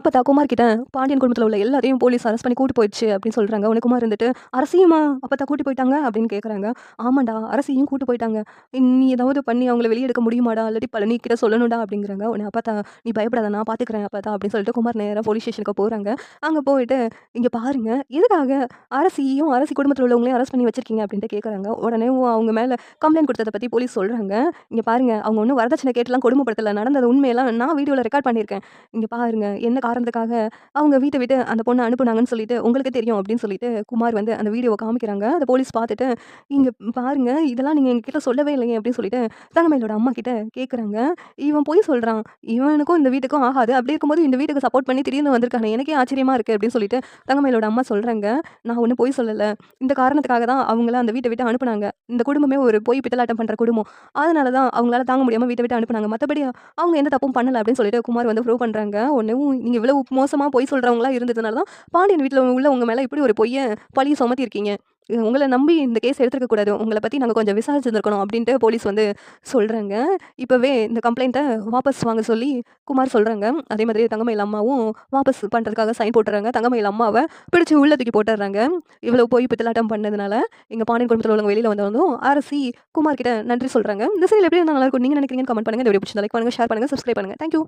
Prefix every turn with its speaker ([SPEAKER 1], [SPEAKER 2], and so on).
[SPEAKER 1] அப்பத்தா குமார் கிட்ட பாண்டியன் குடும்பத்தில உள்ள எல்லாரையும் போலீஸ் அரெஸ்ட் பண்ணி கூட்டு போயிடுச்சு அப்படின்னு சொல்றாங்க. உடனே குமார் இருந்துட்டு, "அரசியுமா அப்பத்தா கூட்டி போயிட்டாங்க?" அப்படின்னு கேட்குறாங்க. "ஆமாண்டா, அரசியும் கூட்டு போயிட்டாங்க. நீ ஏதாவது பண்ணி அவங்கள வெளிய எடுக்க முடியுமாடா? இல்லாட்டி பழனி கிட்ட சொல்லணும்டா" அப்படிங்கிறாங்க. உடனே "அப்பத்தா நீ பயப்படாத, நான் பார்த்துக்கிறேன் அப்பத்தா" அப்படின்னு சொல்லிட்டு குமார் நேரா போலீஸ் ஸ்டேஷனுக்கு போறாங்க. அங்க போயிட்டு, "இங்க பாருங்க, எதுக்காக அரசியும், அரசி குடும்பத்தில உள்ளவங்களையும் அரெஸ்ட் பண்ணி வச்சிருக்கீங்க?" அப்படின்ட்டு கேட்குறாங்க. உடனே அவங்க மேல கம்ப்ளைண்ட் குடுத்தத பத்தி போலீஸ் சொல்றாங்க. "இங்க பாருங்க, அவங்க ஒண்ணும் வரதட்சணை கேட்டுலாம் கொடுமைப்படுத்தல. நடந்தது உண்மையெல்லாம் நான் வீடியோல ரெக்கார்ட் பண்ணியிருக்கேன். இங்க பாருங்க, என்ன காரணத்துக்காக அவங்க வீட்ட விட்டு அந்த பொண்ண அனுப்புனாங்கன்னு சொல்லிட்டு உங்களுக்கு தெரியும் அப்படின்னு சொல்லிட்டு குமார் வந்து அந்த வீடியோவ காமிக்கிறாங்க. அத போலீஸ் பார்த்துட்டு, "இங்க பாருங்க, இதெல்லாம் நீங்க எங்ககிட்ட சொல்லவே இல்லையே" அப்படின்னு சொல்லிட்டு தங்கமயிலோட அம்மா கிட்ட கேட்குறாங்க. "இவன் பொய் சொல்றான். இவனுக்கும் இந்த வீட்டுக்கும் ஆகாது. அப்படி இருக்கும்போது இந்த வீட்டுக்கு சப்போர்ட் பண்ணி திடீர்னு வந்திருக்கானே, எனக்கே ஆச்சரியமா இருக்கு" அப்படின்னு சொல்லிட்டு தங்கமயிலோட அம்மா சொல்றாங்க. "நான் ஒண்ணும் பொய் சொல்லல. இந்த காரணத்துக்காக தான் அவங்கள அந்த வீட்ட விட்டு அனுப்புனாங்க. இந்த குடும்பமே ஒரு பொய் பித்தலாட்டம் பண்ற குடும்பம். அதனால தான் அவங்களால தாங்க முடியாம வீட்ட விட்டு அனுப்புனாங்க. மத்தபடி அவங்க எந்த தப்பும் பண்ணல" அப்படின்னு சொல்லிட்டு குமார் வந்து ப்ரூவ் பண்றாங்க. உடனேவும் நீங்க இவ்வளவு மோசமா பொய் சொல்றவங்களா இருந்ததுனால தான் பாண்டியன் வீட்ல உள்ள உங்க மேல இப்படி ஒரு பொய்ய பழிய சுமத்தியிருக்கீங்க. உங்கள நம்பி இந்த கேஸ் எடுத்திருக்க கூடாது. உங்கள பத்தி நாங்க கொஞ்சம் விசாரிச்சிருந்திருக்கணும் அப்படின்ட்டு போலீஸ் வந்து சொல்றாங்க. இப்பவே இந்த கம்ப்ளைண்ட்ட வாபஸ் வாங்க சொல்லி குமார் சொல்றாங்க. அதே மாதிரி தங்கமயில் அம்மாவும் வாபஸ் பண்றதுக்காக சைன் போட்டுறாங்க. தங்கமயில் அம்மாவ பிடிச்சு உள்ள தூக்கி போட்டுர்றாங்க. இவ்வளவு பொய் பித்தலாட்டம் பண்ணதுனால எங்க பாண்டியன் குடும்பத்தில உள்ளவங்க வெளியில வந்ததும் அரசி குமார் கிட்ட நன்றி சொல்றாங்க. இந்த சீரியல் எப்படி இருந்தா நல்லா இருக்கும் நீங்க நினைக்கிறீங்கன்னு கமெண்ட் பண்ணுங்க. இந்த வீடியோ பிடிச்சிருந்தா லைக் பண்ணுங்க, ஷேர் பண்ணுங்க, சப்ஸ்கிரைப் பண்ணுங்க. Thank you.